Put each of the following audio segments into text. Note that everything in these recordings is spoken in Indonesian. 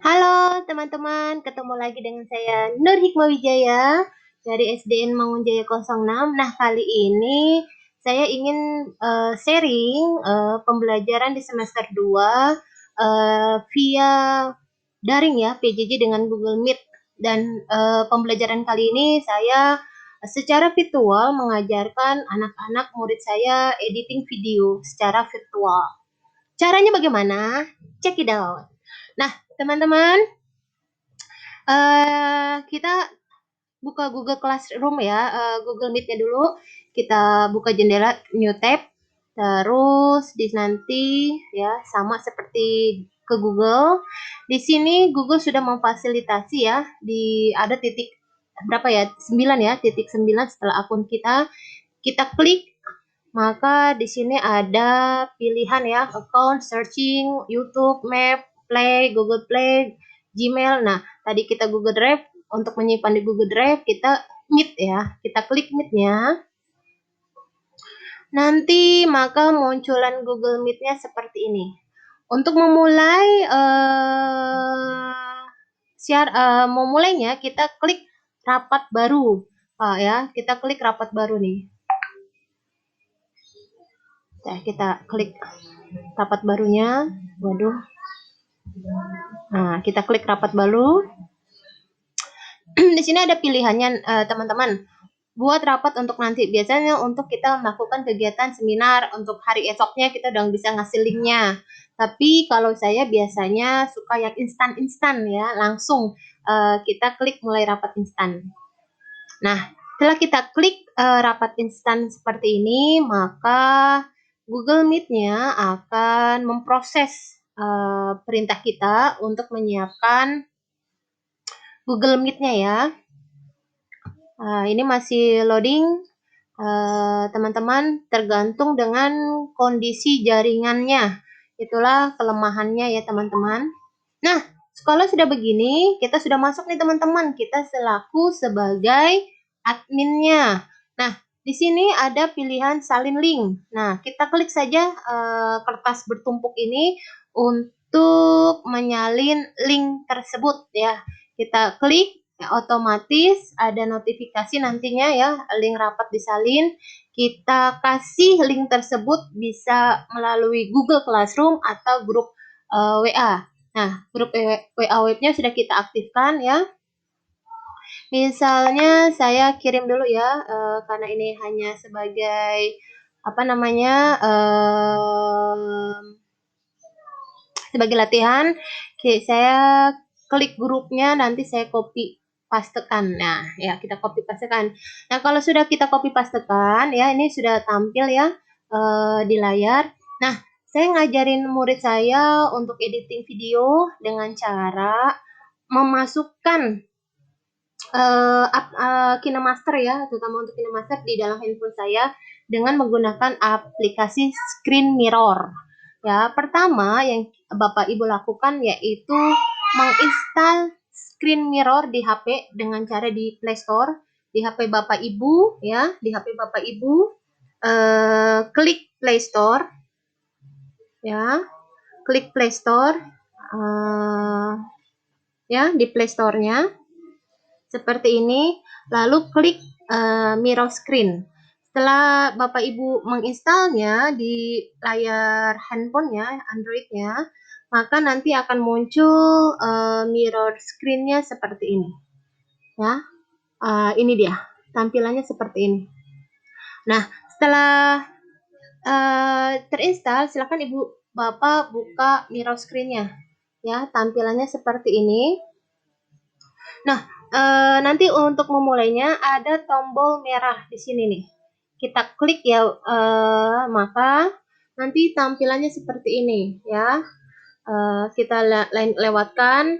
Halo teman-teman, ketemu lagi dengan saya Nur Hikmawijaya dari SDN Mangunjaya 06. Nah, kali ini saya ingin sharing pembelajaran di semester 2 via daring ya, PJJ dengan Google Meet. Dan pembelajaran kali ini saya secara virtual mengajarkan anak-anak murid saya editing video secara virtual. Caranya bagaimana? Check it out. Nah, teman-teman, kita buka Google Classroom ya, Google Meet-nya dulu. Kita buka jendela New Tab, terus di nanti ya sama seperti ke Google. Di sini Google sudah memfasilitasi ya, ada titik berapa ya? 9 ya, titik 9 setelah akun kita. Kita klik, maka di sini ada pilihan ya, account, searching, YouTube, Map, Play, Google Play, Gmail. Nah, tadi kita Google Drive, untuk menyimpan di Google Drive kita Meet ya. Kita klik Meet-nya. Nanti maka munculan Google Meet-nya seperti ini. Untuk memulai memulainya kita klik rapat baru. Ya, kita klik rapat baru nih. Nah, kita klik rapat barunya. Waduh. Nah, kita klik rapat baru. Di sini ada pilihannya, teman-teman. Buat rapat untuk nanti. Biasanya untuk kita melakukan kegiatan seminar untuk hari esoknya kita udah bisa ngasih linknya. Tapi kalau saya biasanya suka yang instan-instan ya, langsung kita klik mulai rapat instan. Nah, setelah kita klik rapat instan seperti ini, maka Google Meet-nya akan memproses perintah kita untuk menyiapkan Google Meet-nya ya. Ini masih loading, teman-teman, tergantung dengan kondisi jaringannya. Itulah kelemahannya ya teman-teman. Nah, kalau sudah begini, kita sudah masuk nih teman-teman. Kita selaku sebagai adminnya. Nah, di sini ada pilihan salin link. Nah, kita klik saja kertas bertumpuk ini untuk menyalin link tersebut ya. Kita klik, ya, otomatis ada notifikasi nantinya ya, link rapat disalin. Kita kasih link tersebut bisa melalui Google Classroom atau grup WA. Nah, grup WA webnya sudah kita aktifkan ya. Misalnya saya kirim dulu ya, karena ini hanya sebagai apa namanya, sebagai latihan. Saya klik grupnya, nanti saya copy pastekan. Nah, ya kita copy pastekan. Nah, kalau sudah kita copy pastekan ya, ini sudah tampil ya di layar. Nah, saya ngajarin murid saya untuk editing video dengan cara memasukkan KineMaster ya, terutama untuk KineMaster di dalam handphone saya dengan menggunakan aplikasi Screen Mirror. Ya, pertama yang Bapak Ibu lakukan yaitu menginstal Screen Mirror di HP dengan cara di Play Store, di HP Bapak Ibu ya, di HP Bapak Ibu klik Play Store ya, klik Play Store ya, di Play Store-nya seperti ini, lalu klik mirror screen. Setelah Bapak Ibu menginstalnya di layar handphonenya, Androidnya, maka nanti akan muncul mirror screen-nya seperti ini. Ya, ini dia tampilannya seperti ini. Nah, setelah terinstall, silakan Ibu Bapak buka mirror screen-nya. Ya, tampilannya seperti ini. Nah, nanti untuk memulainya ada tombol merah di sini nih. Kita klik ya, maka nanti tampilannya seperti ini ya. Kita lewatkan.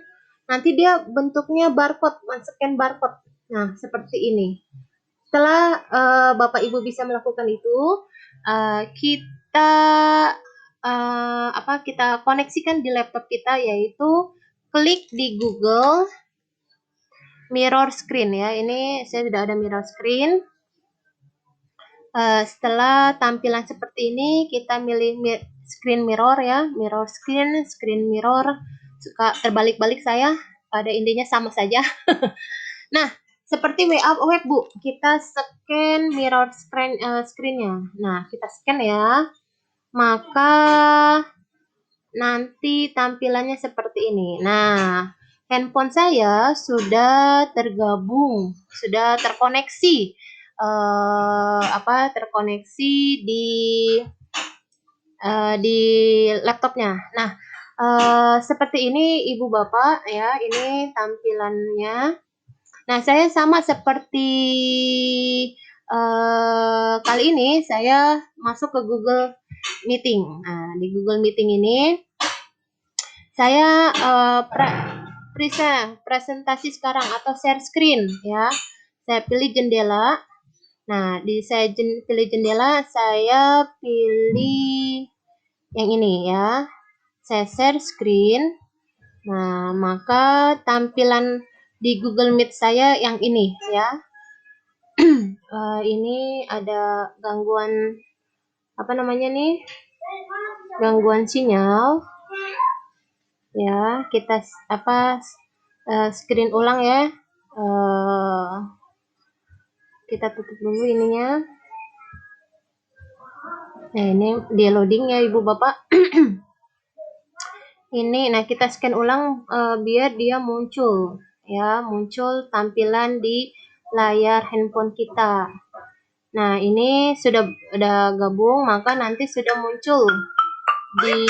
Nanti dia bentuknya barcode, men-scan barcode. Nah, seperti ini. Setelah Bapak Ibu bisa melakukan itu, kita kita koneksikan di laptop kita, yaitu klik di Google mirror screen ya. Ini saya sudah ada mirror screen. Setelah tampilan seperti ini, kita milih screen mirror ya, mirror screen, screen mirror. suka terbalik-balik saya, pada intinya sama saja. Nah, seperti WA web Bu, kita scan mirror screen-nya. Nah, kita scan ya. Maka nanti tampilannya seperti ini. Nah, handphone saya sudah tergabung, sudah terkoneksi, terkoneksi di laptopnya. Nah, seperti ini Ibu Bapak ya, ini tampilannya. Nah, saya sama seperti kali ini saya masuk ke Google Meeting. Nah, di Google Meeting ini saya presentasi sekarang atau share screen ya. Saya pilih jendela. Nah, saya pilih jendela, saya pilih yang ini ya. Saya share screen. Nah, maka tampilan di Google Meet saya yang ini ya. Ini ada gangguan gangguan sinyal. Ya, kita screen ulang ya. Kita tutup dulu ininya. Nah, ini dia loading ya Ibu Bapak. Ini, nah kita scan ulang biar dia muncul ya, muncul tampilan di layar handphone kita. Nah, ini sudah gabung, maka nanti sudah muncul di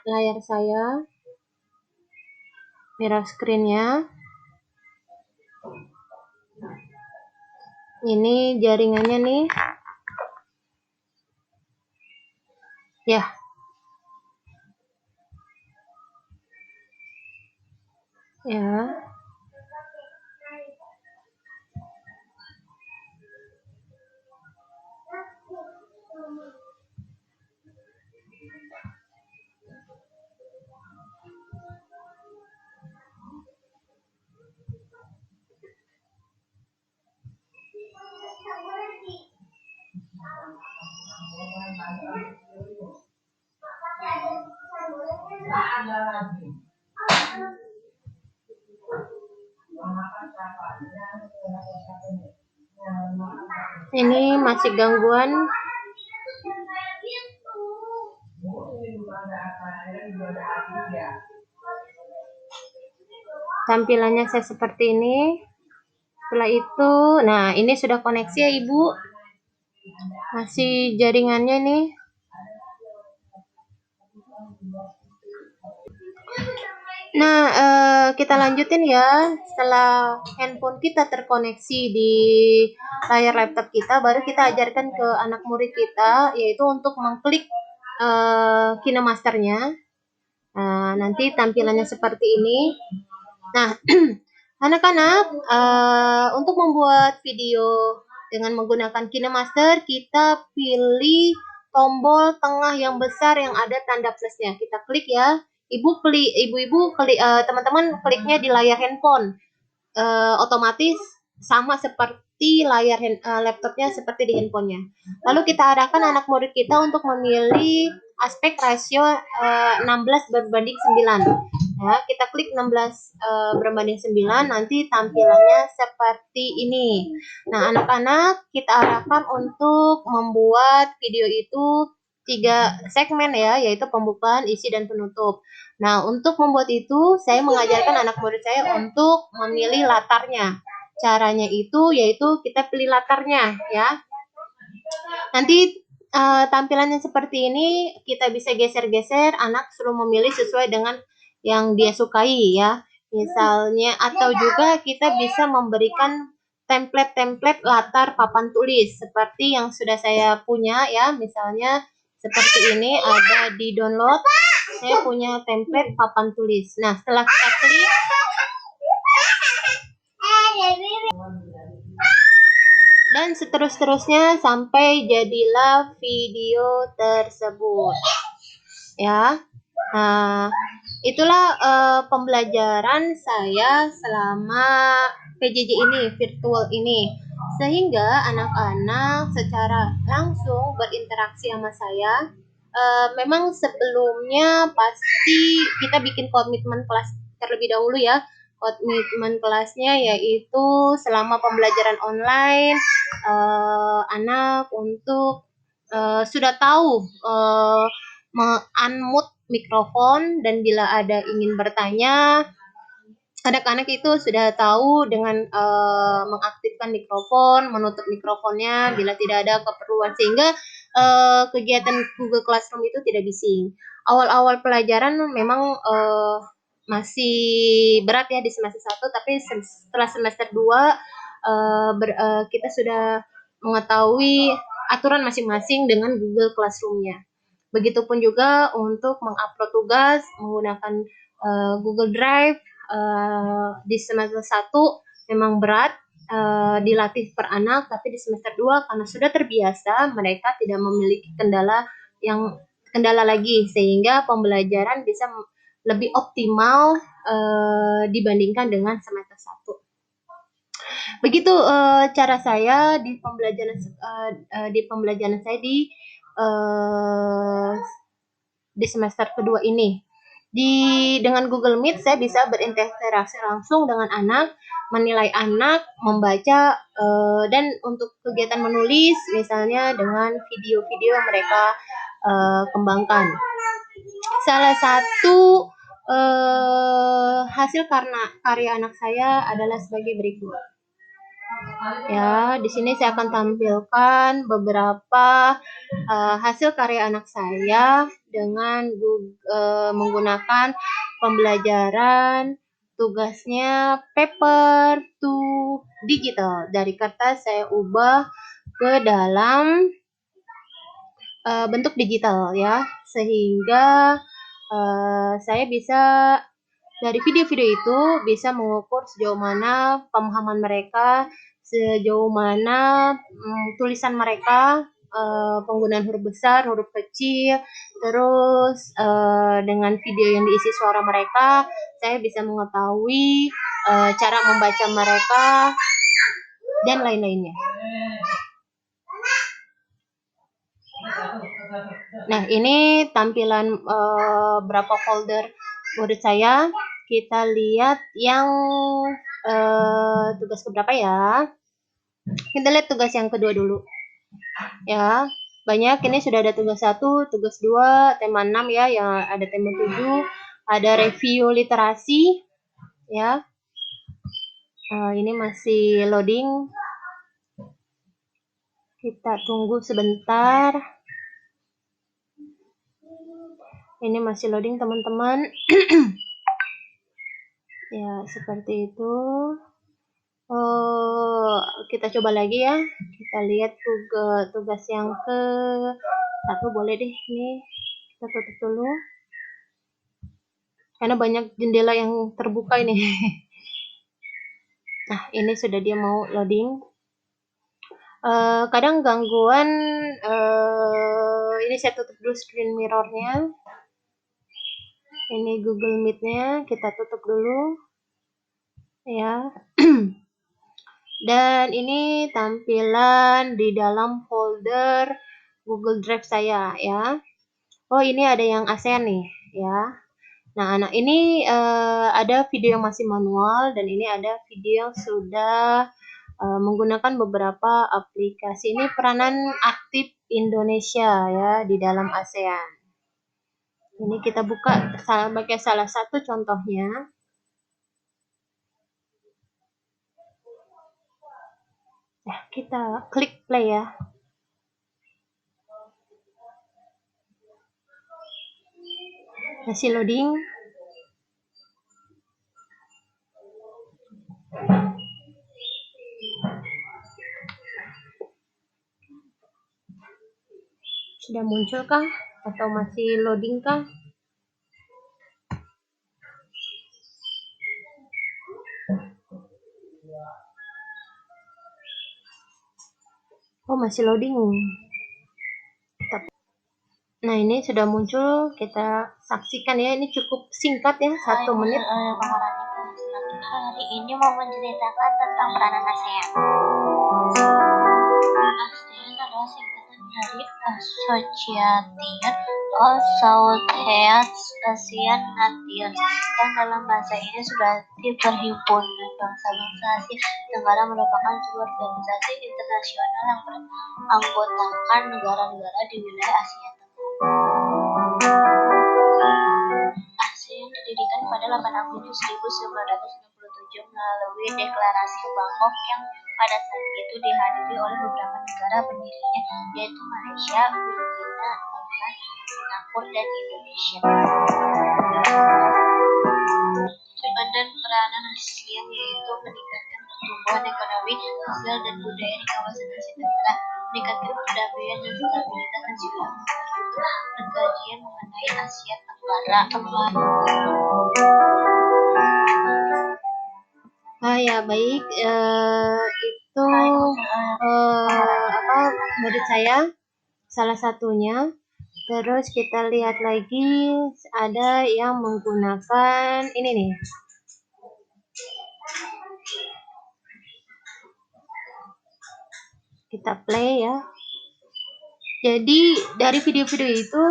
layar saya mirror screen-nya. Ini jaringannya nih. Ya. Ya. Ini masih gangguan. Tampilannya saya seperti ini. Setelah itu, nah ini sudah koneksi ya Ibu. Masih jaringannya nih. Nah, kita lanjutin ya. Setelah handphone kita terkoneksi di layar laptop kita, baru kita ajarkan ke anak murid kita, yaitu untuk mengklik KineMaster-nya. Nanti tampilannya seperti ini. Nah, anak-anak, untuk membuat video dengan menggunakan KineMaster, kita pilih tombol tengah yang besar yang ada tanda plusnya. Kita klik ya. Ibu-ibu klik, teman-teman kliknya di layar handphone. Otomatis sama seperti layar laptopnya seperti di handphonenya. Lalu kita arahkan anak murid kita untuk memilih aspek rasio 16:9. Ya, kita klik 16:9, nanti tampilannya seperti ini. Nah, anak-anak kita arahkan untuk membuat video itu 3 segmen ya, yaitu pembukaan, isi, dan penutup. Nah, untuk membuat itu, saya mengajarkan anak murid saya untuk memilih latarnya. Caranya itu yaitu kita pilih latarnya ya. Nanti tampilannya seperti ini, kita bisa geser-geser, anak suruh memilih sesuai dengan yang dia sukai ya. Misalnya, atau juga kita bisa memberikan template-template latar papan tulis seperti yang sudah saya punya ya. Misalnya seperti ini ada di download. Saya punya template papan tulis. Nah, setelah kita klik, dan seterusnya sampai jadilah video tersebut. Ya. Nah, itulah pembelajaran saya selama PJJ ini, virtual ini. Sehingga anak-anak secara langsung berinteraksi sama saya memang sebelumnya pasti kita bikin komitmen kelas terlebih dahulu ya. Komitmen kelasnya yaitu selama pembelajaran online, anak untuk sudah tahu unmute mikrofon, dan bila ada ingin bertanya, anak-anak itu sudah tahu dengan mengaktifkan mikrofon, menutup mikrofonnya bila tidak ada keperluan, sehingga kegiatan Google Classroom itu tidak bising. Awal-awal pelajaran memang masih berat ya di semester 1, tapi setelah semester 2 kita sudah mengetahui aturan masing-masing dengan Google Classroom-nya. Begitupun juga untuk mengupload tugas menggunakan Google Drive. Di semester 1 memang berat dilatih per anak, tapi di semester 2 karena sudah terbiasa, mereka tidak memiliki kendala lagi, sehingga pembelajaran bisa lebih optimal dibandingkan dengan semester 1. Begitu cara saya di pembelajaran saya di semester kedua ini. Dengan Google Meet saya bisa berinteraksi langsung dengan anak, menilai anak, membaca, dan untuk kegiatan menulis misalnya dengan video-video yang mereka kembangkan. Salah satu hasil karya anak saya adalah sebagai berikut. Ya, di sini saya akan tampilkan beberapa hasil karya anak saya dengan menggunakan pembelajaran tugasnya paper to digital. Dari kertas saya ubah ke dalam bentuk digital ya, sehingga saya bisa dari video-video itu bisa mengukur sejauh mana pemahaman mereka, sejauh mana tulisan mereka, penggunaan huruf besar, huruf kecil, terus dengan video yang diisi suara mereka, saya bisa mengetahui cara membaca mereka dan lain-lainnya. Nah, ini tampilan berapa folder murid saya. Kita lihat yang tugas keberapa ya. Kita lihat tugas yang kedua dulu. Ya, banyak. Ini sudah ada tugas 1, tugas 2, tema 6 ya, yang ada tema 7, ada review literasi ya. Ini masih loading. Kita tunggu sebentar. Ini masih loading, teman-teman. Ya, seperti itu. Kita coba lagi ya. Kita lihat tugas yang ke-1 boleh deh. Ini kita tutup dulu. Karena banyak jendela yang terbuka ini. Nah, ini sudah dia mau loading. Kadang gangguan. Ini saya tutup dulu screen mirrornya. Ini Google Meet-nya kita tutup dulu. Ya. Dan ini tampilan di dalam folder Google Drive saya ya. Oh, ini ada yang ASEAN nih ya. Nah, anak ini ada video yang masih manual, dan ini ada video yang sudah menggunakan beberapa aplikasi. Ini peranan aktif Indonesia ya di dalam ASEAN. Ini kita buka sebagai salah satu contohnya. Nah, kita klik play ya. Masih loading. Sudah muncul kah? Atau masih loading kah? Oh, masih loading. Nah, ini sudah muncul, kita saksikan ya. Ini cukup singkat ya, 1 menit. Hari ini mau menceritakan tentang peranan ASEAN. ASEAN adalah singkatan dari Association Southeast Asian Nations yang dalam bahasa ini sudah diperhimpun bangsa-bangsa Asia Tenggara merupakan sebuah organisasi internasional yang beranggotakan negara-negara di wilayah Asia Tenggara. ASEAN didirikan pada 8 Agustus 1967 melalui Deklarasi Bangkok yang pada saat itu dihadiri oleh beberapa negara pendirinya, yaitu Malaysia, Filipina, Thailand, Singapura, dan Indonesia. Tujuan dan peranan ASEAN yaitu meningkatkan pertumbuhan ekonomi, sosial, dan budaya di kawasan Asia Tenggara, meningkatkan perdamaian dan stabilitas nasional, juga pengkajian mengenai Asia Tenggara. Ya baik, itu menurut saya salah satunya. Terus kita lihat lagi ada yang menggunakan ini nih. Kita play ya. Jadi dari video-video itu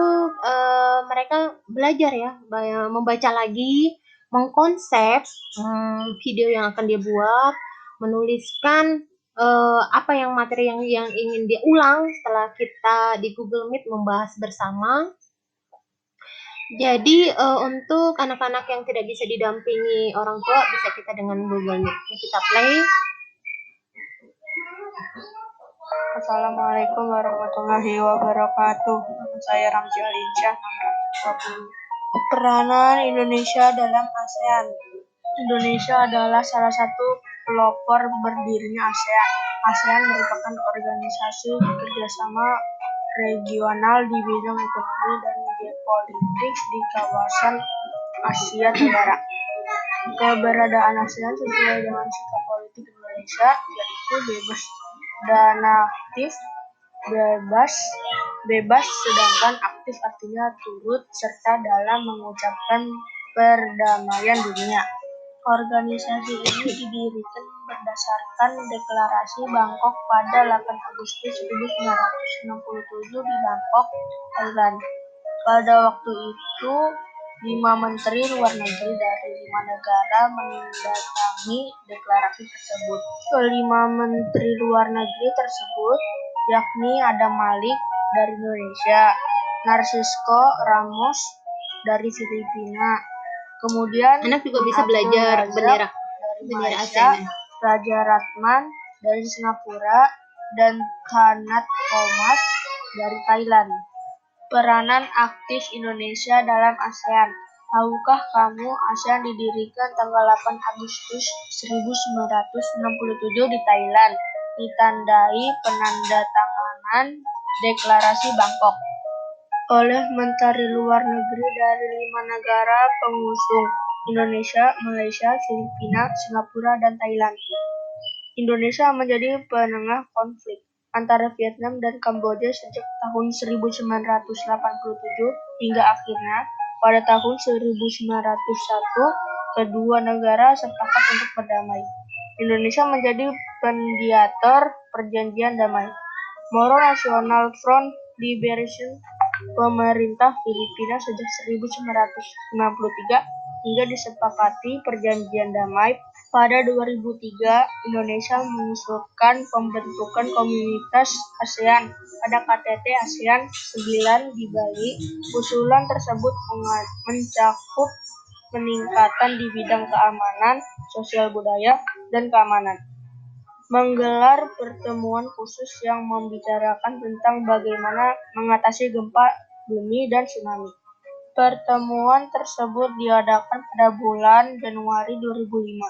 mereka belajar ya, membaca lagi, mengkonsep video yang akan dia buat, menuliskan apa yang materi yang ingin dia ulang setelah kita di Google Meet membahas bersama. Jadi untuk anak-anak yang tidak bisa didampingi orang tua bisa kita dengan Google Meet. Kita play. Assalamualaikum warahmatullahi wabarakatuh. Nama saya Ramzi Alinsyah, nomor 20. Peranan Indonesia dalam ASEAN. Indonesia adalah salah satu pelopor berdirinya ASEAN. ASEAN merupakan organisasi kerjasama regional di bidang ekonomi dan geopolitik di kawasan Asia Tenggara. Keberadaan ASEAN sesuai dengan sikap politik Indonesia, yaitu bebas dan aktif. Bebas sedangkan aktif artinya turut serta dalam mengucapkan perdamaian dunia. Organisasi ini didirikan berdasarkan Deklarasi Bangkok pada 8 Agustus 1967 di Bangkok, Thailand. Pada waktu itu 5 menteri luar negeri dari 5 negara menandatangani deklarasi tersebut. Kelima menteri luar negeri tersebut yakni Adam Malik dari Indonesia, Narcisco Ramos dari Filipina, kemudian Anak juga bisa belajar bendera ASEAN. Raja Ratman dari Singapura, dan Thanat Thomas dari Thailand. Peranan aktif Indonesia dalam ASEAN. Tahukah kamu ASEAN didirikan tanggal 8 Agustus 1967 di Thailand, ditandai penandatanganan Deklarasi Bangkok oleh menteri luar negeri dari 5 negara pengusung, Indonesia, Malaysia, Filipina, Singapura, dan Thailand. Indonesia menjadi penengah konflik antara Vietnam dan Kamboja sejak tahun 1987 hingga akhirnya pada tahun 1901 kedua negara sepakat untuk berdamai. Indonesia menjadi mediator perjanjian damai. Moro National Front Liberation pemerintah Filipina sejak 1993 hingga disepakati perjanjian damai. Pada 2003, Indonesia mengusulkan pembentukan komunitas ASEAN pada KTT ASEAN 9 di Bali. Usulan tersebut mencakup peningkatan di bidang keamanan, sosial budaya, dan keamanan. Menggelar pertemuan khusus yang membicarakan tentang bagaimana mengatasi gempa bumi dan tsunami. Pertemuan tersebut diadakan pada bulan Januari 2005.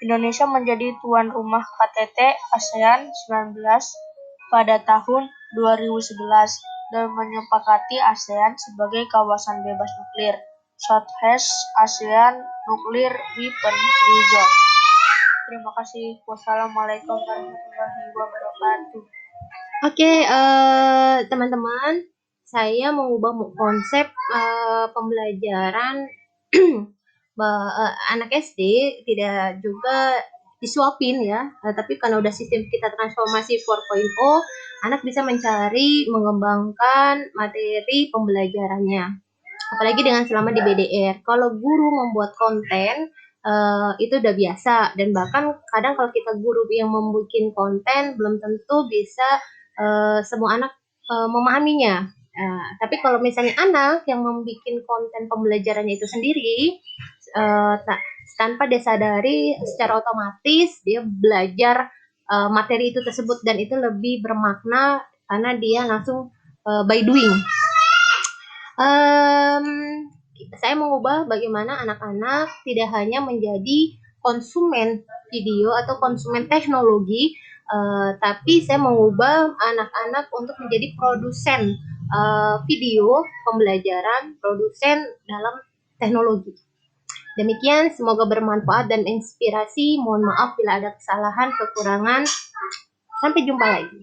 Indonesia menjadi tuan rumah KTT ASEAN 19 pada tahun 2011 dan menyepakati ASEAN sebagai kawasan bebas nuklir, Southeast Asian Nuclear Weapon Free Zone. Terima kasih. Wassalamualaikum warahmatullahi wabarakatuh. Oke, teman-teman, saya mengubah konsep pembelajaran anak SD, tidak juga disuapin ya, tapi karena udah sistem kita transformasi 4.0, anak bisa mencari, mengembangkan materi pembelajarannya. Apalagi dengan selama di BDR. Kalau guru membuat konten, itu udah biasa, dan bahkan kadang kalau kita guru yang membuat konten belum tentu bisa semua anak memahaminya. Tapi kalau misalnya anak yang membuat konten pembelajarannya itu sendiri, tanpa dia sadari, secara otomatis dia belajar materi itu tersebut, dan itu lebih bermakna karena dia langsung by doing. Saya mengubah bagaimana anak-anak tidak hanya menjadi konsumen video atau konsumen teknologi, tapi saya mengubah anak-anak untuk menjadi produsen video pembelajaran, produsen dalam teknologi. Demikian, semoga bermanfaat dan inspirasi. Mohon maaf bila ada kesalahan, kekurangan. Sampai jumpa lagi.